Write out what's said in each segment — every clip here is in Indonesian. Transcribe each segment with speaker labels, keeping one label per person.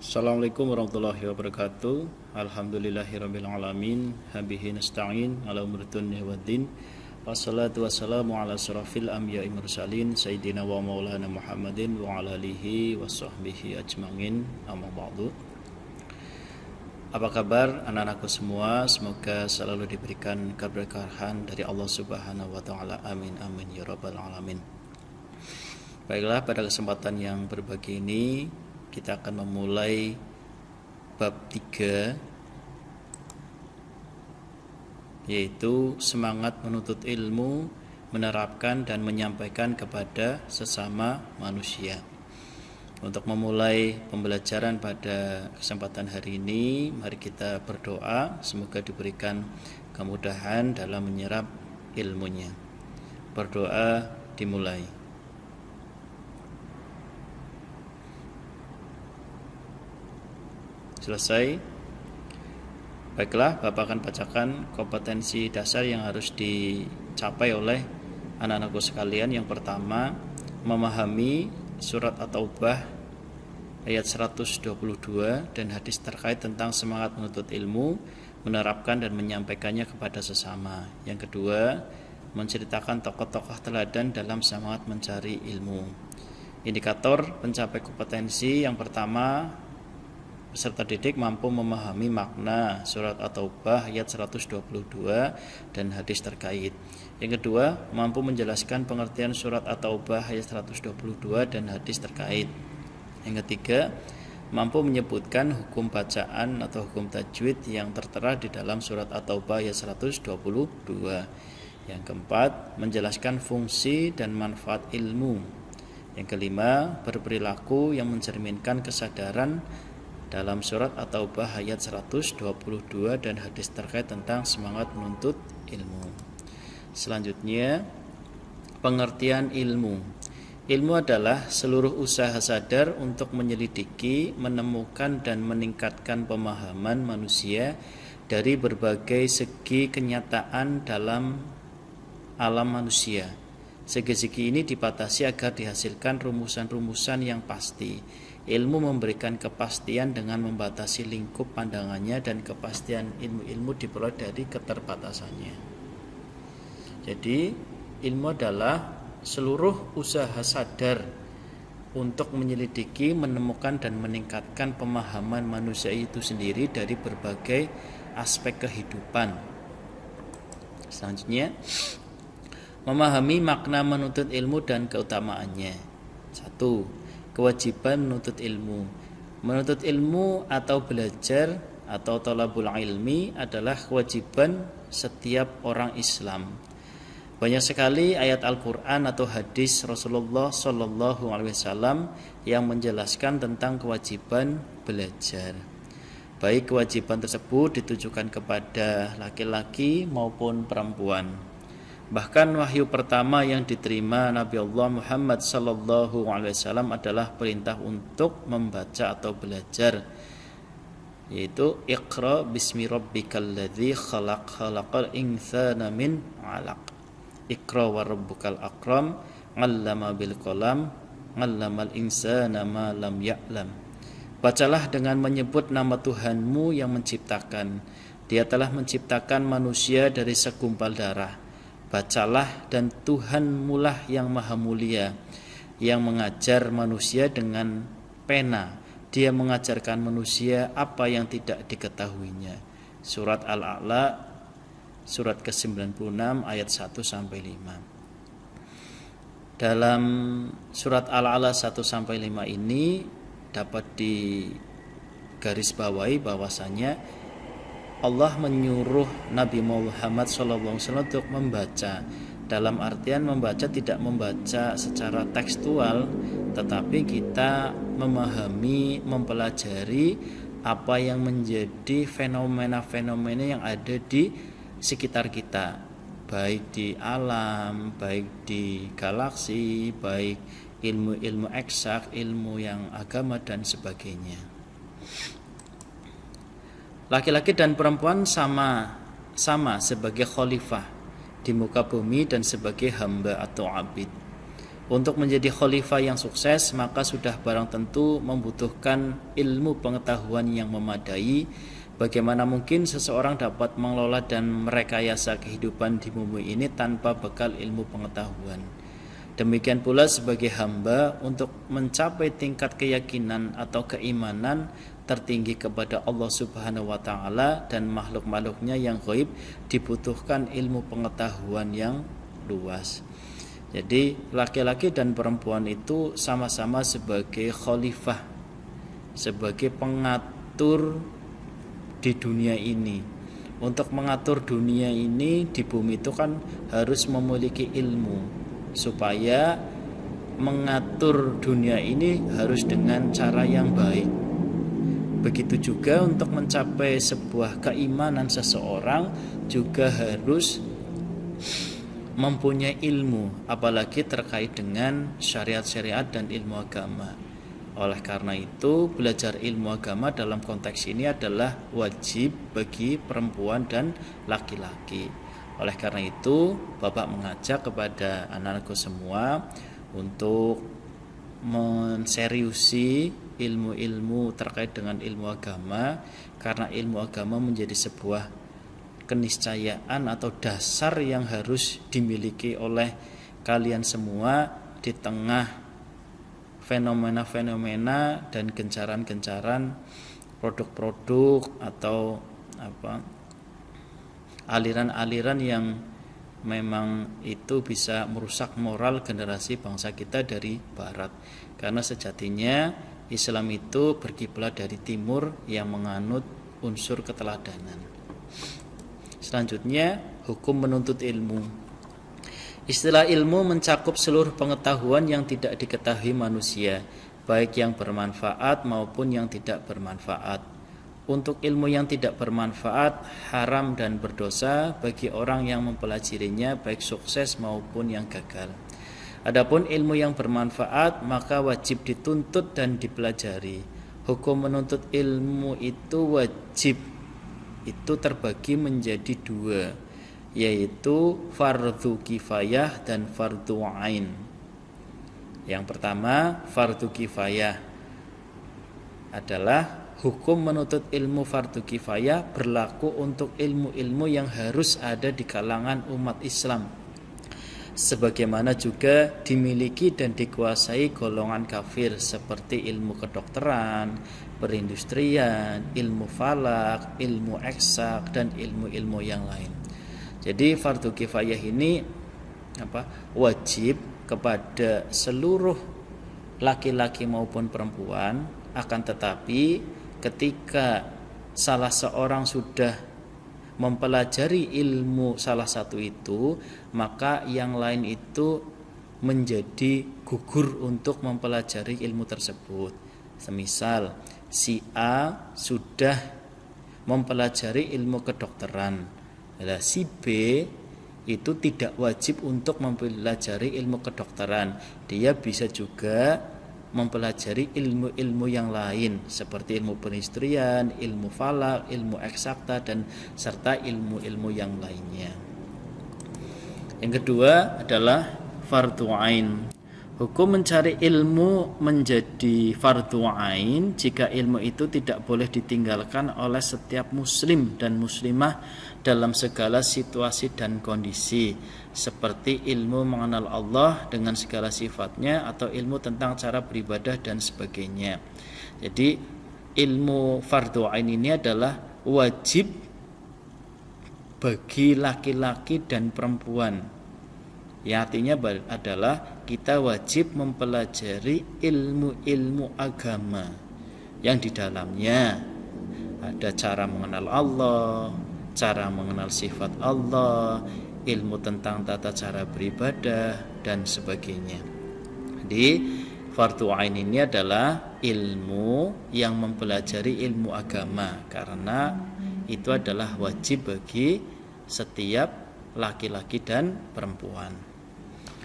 Speaker 1: Assalamualaikum warahmatullahi wabarakatuh. Alhamdulillahirabbil alamin. Habihi nasta'in ala umuri dunya waddin. Wassalatu wassalamu ala asrofil anbiya'i mursalin sayyidina wa maulana Muhammadin wa ala alihi washabbihi ajmain. Amma ba'du. Apa kabar anak-anakku semua? Semoga selalu diberikan keberkahan dari Allah Subhanahu wa taala. Amin amin ya rabbal alamin. Baiklah, pada kesempatan yang berbagi ini kita akan memulai bab 3, yaitu semangat menuntut ilmu, menerapkan dan menyampaikan kepada sesama manusia. Untuk memulai pembelajaran pada kesempatan hari ini, mari kita berdoa semoga diberikan kemudahan dalam menyerap ilmunya. Berdoa dimulai. Selesai. Baiklah, Bapak akan bacakan kompetensi dasar yang harus dicapai oleh anak-anakku sekalian. Yang pertama, memahami surat At-Taubah ayat 122 dan hadis terkait tentang semangat menuntut ilmu, menerapkan dan menyampaikannya kepada sesama. Yang kedua, menceritakan tokoh-tokoh teladan dalam semangat mencari ilmu. Indikator pencapai kompetensi yang pertama, peserta didik mampu memahami makna surat At-Taubah ayat 122 dan hadis terkait. Yang kedua, mampu menjelaskan pengertian surat At-Taubah ayat 122 dan hadis terkait. Yang ketiga, mampu menyebutkan hukum bacaan atau hukum tajwid yang tertera di dalam surat At-Taubah ayat 122. Yang keempat, menjelaskan fungsi dan manfaat ilmu. Yang kelima, berperilaku yang mencerminkan kesadaran dalam surat At-Taubah ayat 122 dan hadis terkait tentang semangat menuntut ilmu. Selanjutnya, pengertian ilmu. Ilmu adalah seluruh usaha sadar untuk menyelidiki, menemukan dan meningkatkan pemahaman manusia dari berbagai segi kenyataan dalam alam manusia. Segi-segi ini dibatasi agar dihasilkan rumusan-rumusan yang pasti. Ilmu memberikan kepastian dengan membatasi lingkup pandangannya, dan kepastian ilmu diperoleh dari keterbatasannya. Jadi, ilmu adalah seluruh usaha sadar untuk menyelidiki, menemukan dan meningkatkan pemahaman manusia itu sendiri dari berbagai aspek kehidupan. Selanjutnya, memahami makna menuntut ilmu dan keutamaannya. 1. Kewajiban menuntut ilmu. Menuntut ilmu atau belajar atau thalabul ilmi adalah kewajiban setiap orang Islam. Banyak sekali ayat Al-Quran atau hadis Rasulullah SAW yang menjelaskan tentang kewajiban belajar. Baik kewajiban tersebut ditujukan kepada laki-laki maupun perempuan. Bahkan wahyu pertama yang diterima Nabi Allah Muhammad SAW adalah perintah untuk membaca atau belajar, yaitu Iqra bismi rabbikal ladzi khalaq, khalaqal insana min 'alaq. Iqra wa rabbukal akram, 'allama bil qalam, 'allamal insana ma lam ya'lam. Bacalah dengan menyebut nama Tuhanmu yang menciptakan. Dia telah menciptakan manusia dari segumpal darah. Bacalah, dan Tuhanmu lah yang maha mulia, yang mengajar manusia dengan pena. Dia mengajarkan manusia apa yang tidak diketahuinya. Surat Al-A'la, surat ke-96 ayat 1-5. Dalam surat Al-A'la 1-5 ini dapat digarisbawahi bahwasanya Allah menyuruh Nabi Muhammad SAW untuk membaca. Dalam artian membaca tidak membaca secara tekstual, tetapi kita memahami, mempelajari apa yang menjadi fenomena-fenomena yang ada di sekitar kita, baik di alam, baik di galaksi, baik ilmu-ilmu eksak, ilmu yang agama dan sebagainya. Laki-laki dan perempuan sama sebagai khalifah di muka bumi dan sebagai hamba atau abid. Untuk menjadi khalifah yang sukses, maka sudah barang tentu membutuhkan ilmu pengetahuan yang memadai. Bagaimana mungkin seseorang dapat mengelola dan merekayasa kehidupan di bumi ini tanpa bekal ilmu pengetahuan? Demikian pula sebagai hamba, untuk mencapai tingkat keyakinan atau keimanan tertinggi kepada Allah Subhanahu wa taala dan makhluk-makhluknya yang gaib, dibutuhkan ilmu pengetahuan yang luas. Jadi laki-laki dan perempuan itu sama-sama sebagai khalifah, sebagai pengatur di dunia ini. Untuk mengatur dunia ini di bumi itu kan harus memiliki ilmu, supaya mengatur dunia ini harus dengan cara yang baik. Begitu juga untuk mencapai sebuah keimanan seseorang juga harus mempunyai ilmu, apalagi terkait dengan syariat-syariat dan ilmu agama. Oleh karena itu, belajar ilmu agama dalam konteks ini adalah wajib bagi perempuan dan laki-laki. Oleh karena itu, Bapak mengajak kepada anak-anakku semua untuk menseriusi ilmu-ilmu terkait dengan ilmu agama, karena ilmu agama menjadi sebuah keniscayaan atau dasar yang harus dimiliki oleh kalian semua di tengah fenomena-fenomena dan gencaran-gencaran produk-produk atau aliran-aliran yang memang itu bisa merusak moral generasi bangsa kita dari barat. Karena sejatinya Islam itu berkiblat dari timur yang menganut unsur keteladanan. Selanjutnya, hukum menuntut ilmu. Istilah ilmu mencakup seluruh pengetahuan yang tidak diketahui manusia, baik yang bermanfaat maupun yang tidak bermanfaat. Untuk ilmu yang tidak bermanfaat, haram dan berdosa bagi orang yang mempelajarinya, baik sukses maupun yang gagal. Adapun ilmu yang bermanfaat, maka wajib dituntut dan dipelajari. Hukum menuntut ilmu itu wajib, itu terbagi menjadi dua, yaitu fardu kifayah dan fardu ain. Yang pertama, fardu kifayah adalah hukum menuntut ilmu fardu kifayah berlaku untuk ilmu-ilmu yang harus ada di kalangan umat Islam, sebagaimana juga dimiliki dan dikuasai golongan kafir seperti ilmu kedokteran, perindustrian, ilmu falak, ilmu eksak, dan ilmu-ilmu yang lain. Jadi fardu kifayah ini wajib kepada seluruh laki-laki maupun perempuan, akan tetapi ketika salah seorang sudah mempelajari ilmu salah satu itu, maka yang lain itu menjadi gugur untuk mempelajari ilmu tersebut. Semisal si A sudah mempelajari ilmu kedokteran, si B itu tidak wajib untuk mempelajari ilmu kedokteran. Dia bisa juga mempelajari ilmu-ilmu yang lain seperti ilmu perindustrian, ilmu falak, ilmu eksakta, dan serta ilmu-ilmu yang lainnya. Yang kedua adalah fardu ain. Hukum mencari ilmu menjadi fardu ain jika ilmu itu tidak boleh ditinggalkan oleh setiap muslim dan muslimah dalam segala situasi dan kondisi, seperti ilmu mengenal Allah dengan segala sifatnya atau ilmu tentang cara beribadah dan sebagainya. Jadi ilmu fardu ain ini adalah wajib bagi laki-laki dan perempuan. Ya, artinya adalah kita wajib mempelajari ilmu-ilmu agama yang di dalamnya ada cara mengenal Allah, cara mengenal sifat Allah, ilmu tentang tata cara beribadah, dan sebagainya. Jadi fardu ain ini adalah ilmu yang mempelajari ilmu agama, karena itu adalah wajib bagi setiap laki-laki dan perempuan.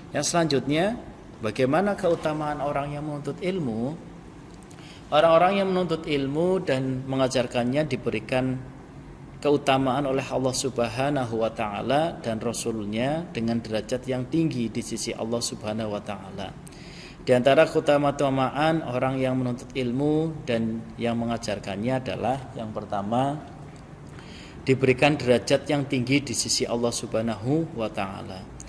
Speaker 1: Yang selanjutnya, bagaimana keutamaan orang yang menuntut ilmu? Orang-orang yang menuntut ilmu dan mengajarkannya diberikan keutamaan oleh Allah Subhanahu wa taala dan Rasulnya dengan derajat yang tinggi di sisi Allah Subhanahu wa taala. Di antara keutamaan orang yang menuntut ilmu dan yang mengajarkannya adalah yang pertama, diberikan derajat yang tinggi di sisi Allah Subhanahu wa taala.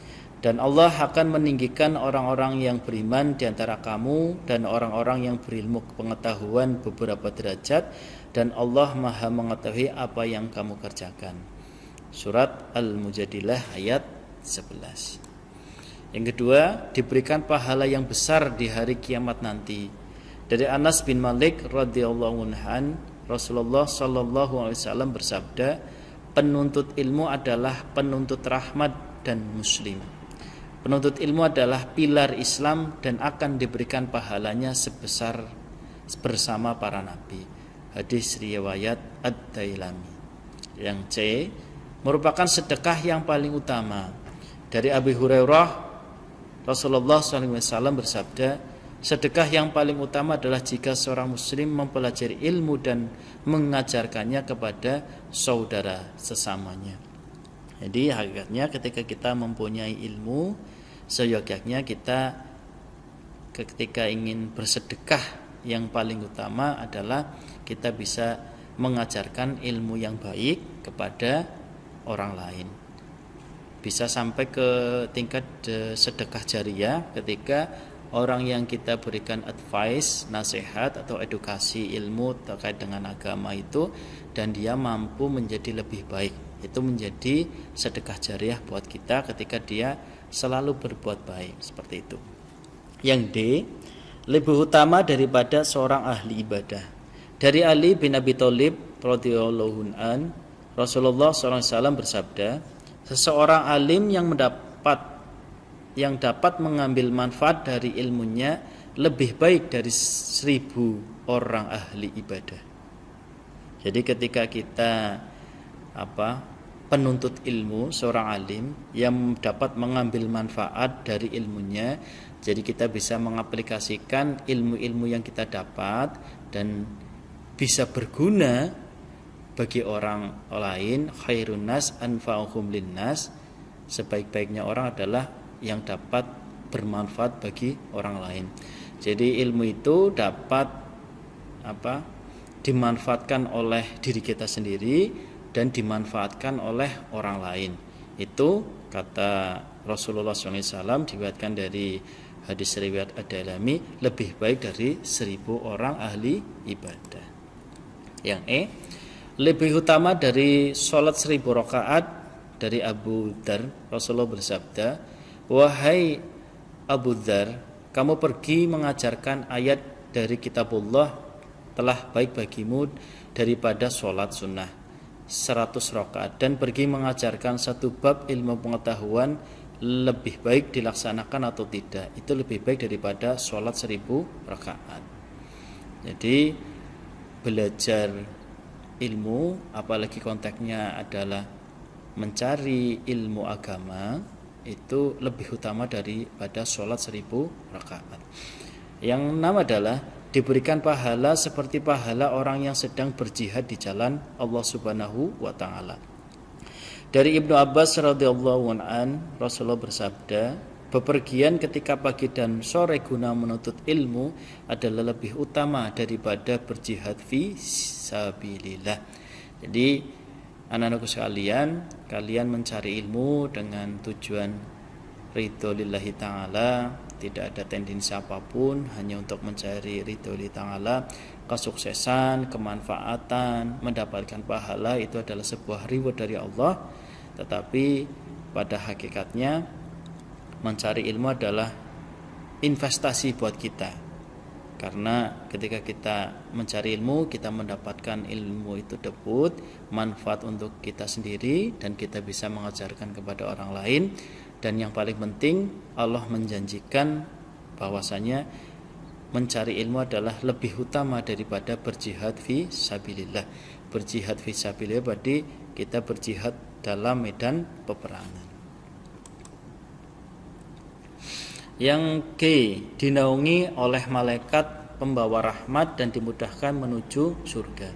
Speaker 1: Dan Allah akan meninggikan orang-orang yang beriman di antara kamu dan orang-orang yang berilmu pengetahuan beberapa derajat, dan Allah Maha mengetahui apa yang kamu kerjakan. Surat Al-Mujadilah ayat 11. Yang kedua, diberikan pahala yang besar di hari kiamat nanti. Dari Anas bin Malik radhiyallahu anhu, Rasulullah sallallahu alaihi wasallam bersabda, penuntut ilmu adalah penuntut rahmat dan muslim. Penuntut ilmu adalah pilar Islam dan akan diberikan pahalanya sebesar bersama para nabi. Hadis riwayat Ad-Dailami. Yang C, merupakan sedekah yang paling utama. Dari Abi Hurairah, Rasulullah SAW bersabda, sedekah yang paling utama adalah jika seorang muslim mempelajari ilmu dan mengajarkannya kepada saudara sesamanya. Jadi hakikatnya ketika kita mempunyai ilmu, seyogyanya kita ketika ingin bersedekah, yang paling utama adalah kita bisa mengajarkan ilmu yang baik kepada orang lain. Bisa sampai ke tingkat sedekah jariah ketika orang yang kita berikan advice, nasihat atau edukasi ilmu terkait dengan agama itu, dan dia mampu menjadi lebih baik, itu menjadi sedekah jariah buat kita ketika dia selalu berbuat baik, seperti itu. Yang D, lebih utama daripada seorang ahli ibadah. Dari Ali bin Abi Thalib radhiyallahu anhu, Rasulullah SAW bersabda, seseorang alim yang dapat mengambil manfaat dari ilmunya lebih baik dari 1000 orang ahli ibadah. Jadi ketika kita penuntut ilmu, seorang alim yang dapat mengambil manfaat dari ilmunya, jadi kita bisa mengaplikasikan ilmu-ilmu yang kita dapat dan bisa berguna bagi orang lain. Khairun nas anfa'uhum linnas, sebaik-baiknya orang adalah yang dapat bermanfaat bagi orang lain. Jadi ilmu itu dapat dimanfaatkan oleh diri kita sendiri dan dimanfaatkan oleh orang lain. Itu kata Rasulullah SAW, diriwayatkan dari hadis riwayat Ad-Dailami, lebih baik dari 1000 orang ahli ibadah. Yang E, lebih utama dari sholat 1000 rakaat. Dari Abu Dzar, Rasulullah bersabda, wahai Abu Dzar, kamu pergi mengajarkan ayat dari kitabullah telah baik bagimu daripada sholat sunnah 100 rakaat, dan pergi mengajarkan satu bab ilmu pengetahuan lebih baik dilaksanakan atau tidak, itu lebih baik daripada sholat 1000 rakaat. Jadi belajar ilmu, apalagi konteksnya adalah mencari ilmu agama, itu lebih utama daripada sholat 1000 rakaat. Yang enam adalah diberikan pahala seperti pahala orang yang sedang berjihad di jalan Allah Subhanahu wa taala. Dari Ibnu Abbas radhiyallahu anhu, Rasulullah bersabda, bepergian ketika pagi dan sore guna menuntut ilmu adalah lebih utama daripada berjihad fi sabilillah. Jadi anak-anakku sekalian, kalian mencari ilmu dengan tujuan ridho lillahi ta'ala, tidak ada tendensi apapun, hanya untuk mencari ridho lillahi ta'ala. Kesuksesan, kemanfaatan, mendapatkan pahala itu adalah sebuah reward dari Allah. Tetapi pada hakikatnya mencari ilmu adalah investasi buat kita. Karena ketika kita mencari ilmu, kita mendapatkan ilmu itu debut, manfaat untuk kita sendiri, dan kita bisa mengajarkan kepada orang lain. Dan yang paling penting, Allah menjanjikan bahwasanya mencari ilmu adalah lebih utama daripada berjihad fi sabilillah. Berjihad fi sabilillah berarti kita berjihad dalam medan peperangan. Yang G, dinaungi oleh malaikat pembawa rahmat dan dimudahkan menuju surga.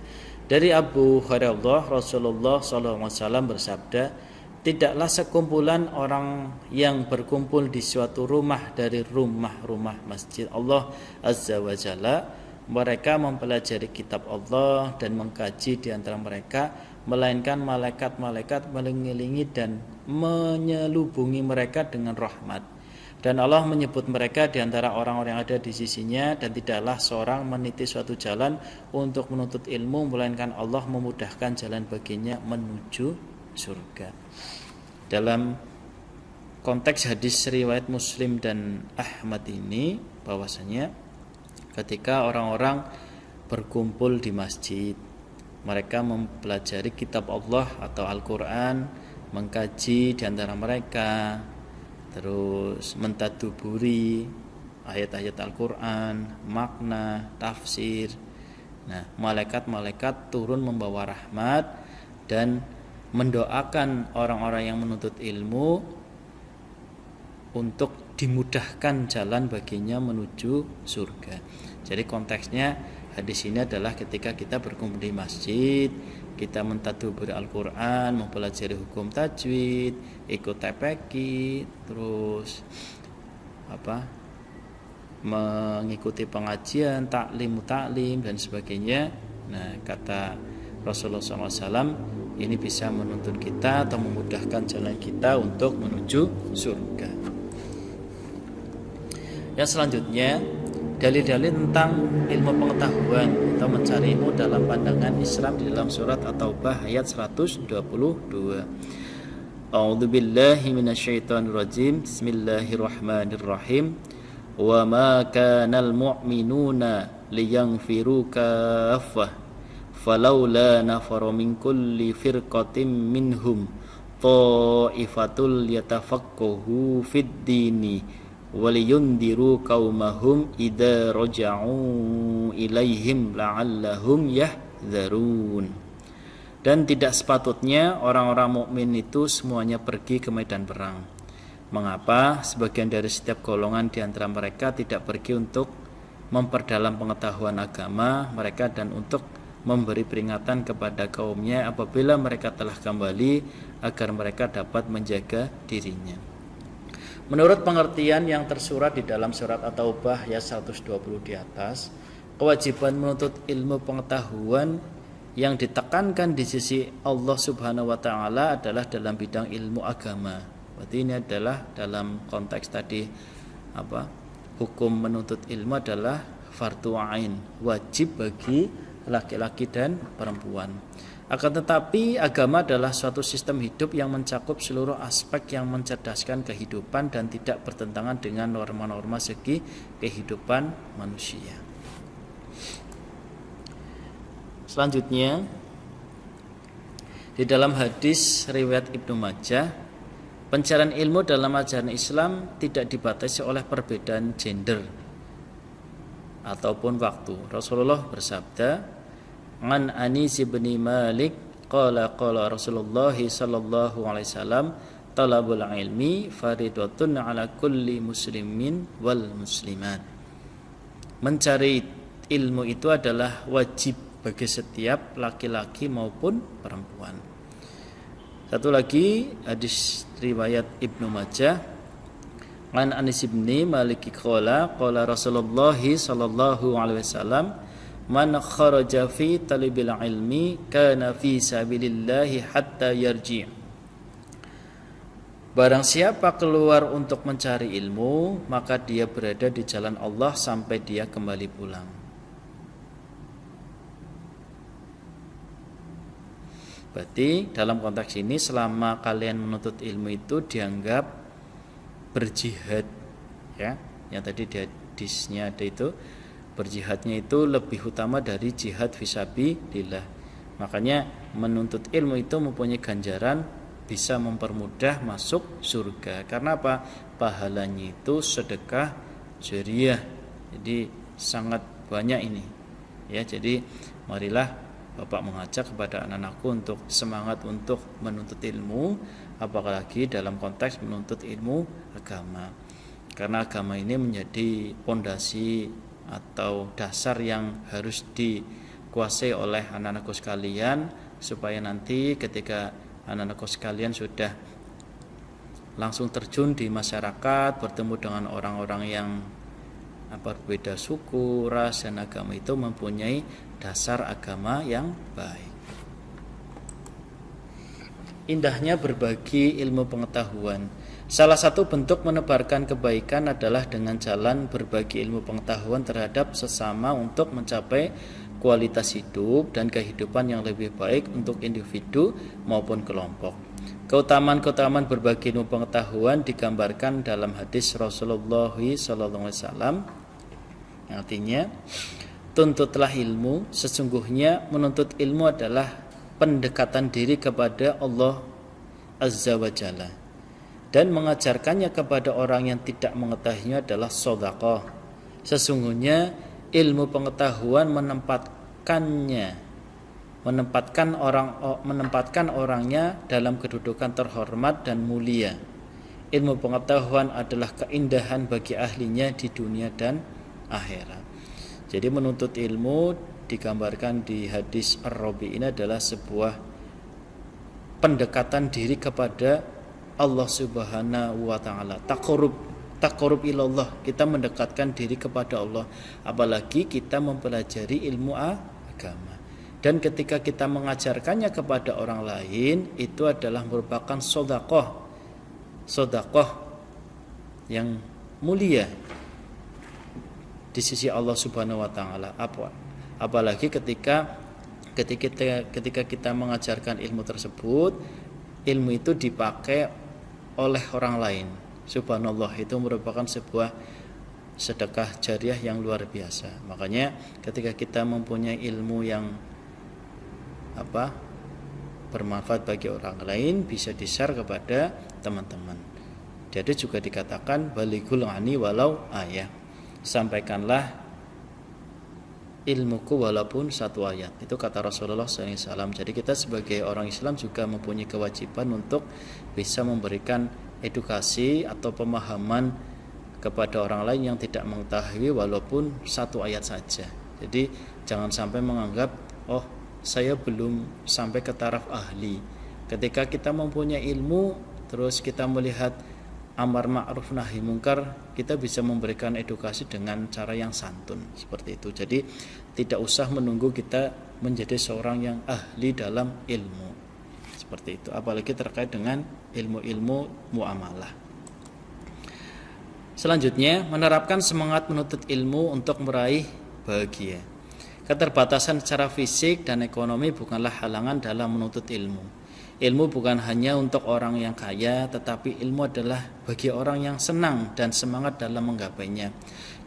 Speaker 1: Dari Abu Hurairah, Rasulullah SAW bersabda, tidaklah sekumpulan orang yang berkumpul di suatu rumah dari rumah-rumah masjid Allah Azza wa Jalla, mereka mempelajari kitab Allah dan mengkaji di antara mereka, melainkan malaikat-malaikat mengelilingi dan menyelubungi mereka dengan rahmat. Dan Allah menyebut mereka di antara orang-orang yang ada di sisinya, dan tidaklah seorang meniti suatu jalan untuk menuntut ilmu, melainkan Allah memudahkan jalan baginya menuju surga. Dalam konteks hadis riwayat Muslim dan Ahmad ini, bahwasanya ketika orang-orang berkumpul di masjid, mereka mempelajari kitab Allah atau Al-Quran, mengkaji di antara mereka, terus mentaduburi ayat-ayat Al-Quran, makna, tafsir. Nah, malaikat-malaikat turun membawa rahmat dan mendoakan orang-orang yang menuntut ilmu untuk dimudahkan jalan baginya menuju surga. Jadi konteksnya hadis ini adalah ketika kita berkumpul di masjid, kita mentadaburi Al-Quran, mempelajari hukum tajwid, ikut TPQ, terus mengikuti pengajian, taklim dan sebagainya. Nah, kata Rasulullah SAW, ini bisa menuntun kita atau memudahkan jalan kita untuk menuju surga. Yang selanjutnya, dalil-dalil tentang ilmu pengetahuan atau mencari ilmu dalam pandangan Islam di dalam surat At-Taubah ayat 122. A'udzu billahi minasyaitonir rajim. Bismillahirrahmanirrahim. Wa ma kanal mu'minuna liyanfiru kaffah falaula nafara min kulli firqatin minhum ta'ifatul yatafaqahu fid dini waliyundiru qaumahum idza raja'u ilaihim la'allahum yahdzarun. Dan tidak sepatutnya orang-orang mukmin itu semuanya pergi ke medan perang. Mengapa sebagian dari setiap golongan di antara mereka tidak pergi untuk memperdalam pengetahuan agama mereka dan untuk memberi peringatan kepada kaumnya apabila mereka telah kembali agar mereka dapat menjaga dirinya. Menurut pengertian yang tersurat di dalam surat At-Taubah ayat 120 di atas, kewajiban menuntut ilmu pengetahuan yang ditekankan di sisi Allah Subhanahu wa taala adalah dalam bidang ilmu agama. Berarti ini adalah dalam konteks tadi hukum menuntut ilmu adalah fardhu ain, wajib bagi laki-laki dan perempuan. Akan tetapi agama adalah suatu sistem hidup yang mencakup seluruh aspek yang mencerdaskan kehidupan dan tidak bertentangan dengan norma-norma segi kehidupan manusia. Selanjutnya, di dalam hadis riwayat Ibnu Majah, pencarian ilmu dalam ajaran Islam tidak dibatasi oleh perbedaan gender ataupun waktu. Rasulullah bersabda, An Anis bin Malik qala Rasulullah sallallahu alaihi wasallam talabul ilmi faridatun ala kulli muslimin wal muslimat. Mencari ilmu itu adalah wajib bagi setiap laki-laki maupun perempuan. Satu lagi hadis riwayat Ibnu Majah, An Anis bin Malik qala Rasulullah sallallahu alaihi wasallam man kharaja fi talibil ilmi kana fi sabilillahi hatta yarji'. Barang siapa keluar untuk mencari ilmu, maka dia berada di jalan Allah sampai dia kembali pulang. Berarti dalam konteks ini selama kalian menuntut ilmu itu dianggap berjihad, ya. Yang tadi di hadisnya ada itu, berjihadnya itu lebih utama dari jihad fisabilillah. Makanya menuntut ilmu itu mempunyai ganjaran bisa mempermudah masuk surga. Karena apa? Pahalanya itu sedekah jariyah. Jadi sangat banyak ini. Ya, jadi marilah Bapak mengajak kepada anak-anakku untuk semangat untuk menuntut ilmu, apalagi dalam konteks menuntut ilmu agama. Karena agama ini menjadi pondasi atau dasar yang harus dikuasai oleh anak-anakku sekalian, supaya nanti ketika anak-anakku sekalian sudah langsung terjun di masyarakat, bertemu dengan orang-orang yang berbeda suku, ras, dan agama, itu mempunyai dasar agama yang baik. Indahnya berbagi ilmu pengetahuan. Salah satu bentuk menebarkan kebaikan adalah dengan jalan berbagi ilmu pengetahuan terhadap sesama untuk mencapai kualitas hidup dan kehidupan yang lebih baik untuk individu maupun kelompok. Keutamaan-keutamaan berbagi ilmu pengetahuan digambarkan dalam hadis Rasulullah SAW, yang artinya, tuntutlah ilmu, sesungguhnya menuntut ilmu adalah pendekatan diri kepada Allah Azza wa Jalla, dan mengajarkannya kepada orang yang tidak mengetahuinya adalah sedekah. Sesungguhnya ilmu pengetahuan menempatkan orangnya dalam kedudukan terhormat dan mulia. Ilmu pengetahuan adalah keindahan bagi ahlinya di dunia dan akhirat. Jadi menuntut ilmu digambarkan di hadis Ar-Rabi ini adalah sebuah pendekatan diri kepada Allah Subhanahu wa taala. Taqarrub ilallah, kita mendekatkan diri kepada Allah, apalagi kita mempelajari ilmu agama. Dan ketika kita mengajarkannya kepada orang lain, itu adalah merupakan sedekah yang mulia di sisi Allah Subhanahu wa taala. Apalagi ketika kita mengajarkan ilmu tersebut, ilmu itu dipakai oleh orang lain. Subhanallah, itu merupakan sebuah sedekah jariah yang luar biasa. Makanya ketika kita mempunyai ilmu yang bermanfaat bagi orang lain, bisa di-share kepada teman-teman. Jadi juga dikatakan balighul ani walau ayah, sampaikanlah ilmuku walaupun satu ayat. Itu kata Rasulullah SAW. Jadi kita sebagai orang Islam juga mempunyai kewajiban untuk bisa memberikan edukasi atau pemahaman kepada orang lain yang tidak mengetahui walaupun satu ayat saja. Jadi jangan sampai menganggap saya belum sampai ke taraf ahli. Ketika kita mempunyai ilmu, terus kita melihat amar ma'ruf nahi mungkar, kita bisa memberikan edukasi dengan cara yang santun seperti itu. Jadi tidak usah menunggu kita menjadi seorang yang ahli dalam ilmu seperti itu, apalagi terkait dengan ilmu-ilmu muamalah. Selanjutnya, menerapkan semangat menuntut ilmu untuk meraih bahagia. Keterbatasan secara fisik dan ekonomi bukanlah halangan dalam menuntut ilmu. Ilmu bukan hanya untuk orang yang kaya, tetapi ilmu adalah bagi orang yang senang dan semangat dalam menggapainya.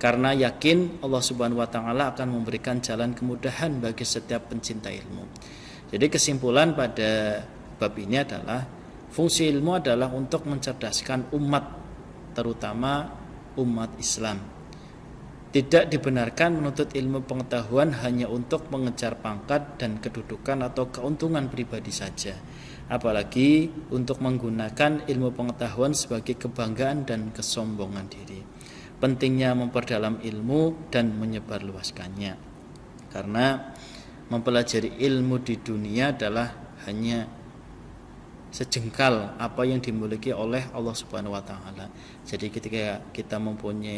Speaker 1: Karena yakin Allah Subhanahu wa taala akan memberikan jalan kemudahan bagi setiap pencinta ilmu. Jadi kesimpulan pada bab ini adalah fungsi ilmu adalah untuk mencerdaskan umat, terutama umat Islam. Tidak dibenarkan menuntut ilmu pengetahuan hanya untuk mengejar pangkat dan kedudukan atau keuntungan pribadi saja, apalagi untuk menggunakan ilmu pengetahuan sebagai kebanggaan dan kesombongan diri. Pentingnya memperdalam ilmu dan menyebarluaskannya, karena mempelajari ilmu di dunia adalah hanya sejengkal apa yang dimiliki oleh Allah Subhanahu wa taala. Jadi ketika kita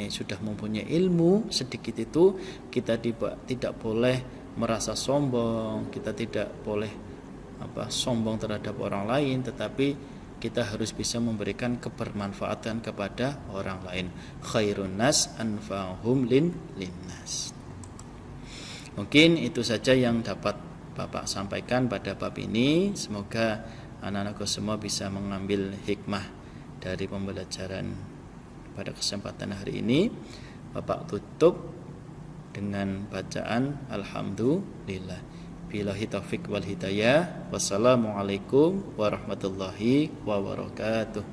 Speaker 1: sudah mempunyai ilmu sedikit itu, kita tidak boleh merasa sombong, kita tidak boleh sombong terhadap orang lain, tetapi kita harus bisa memberikan kebermanfaatan kepada orang lain. Khairun nas anfa'uhum linnas. Mungkin itu saja yang dapat Bapak sampaikan pada bab ini. Semoga anak-anakku semua bisa mengambil hikmah dari pembelajaran pada kesempatan hari ini. Bapak tutup dengan bacaan Alhamdulillah. Billahi taufik wal hidayah. Wassalamualaikum warahmatullahi wabarakatuh.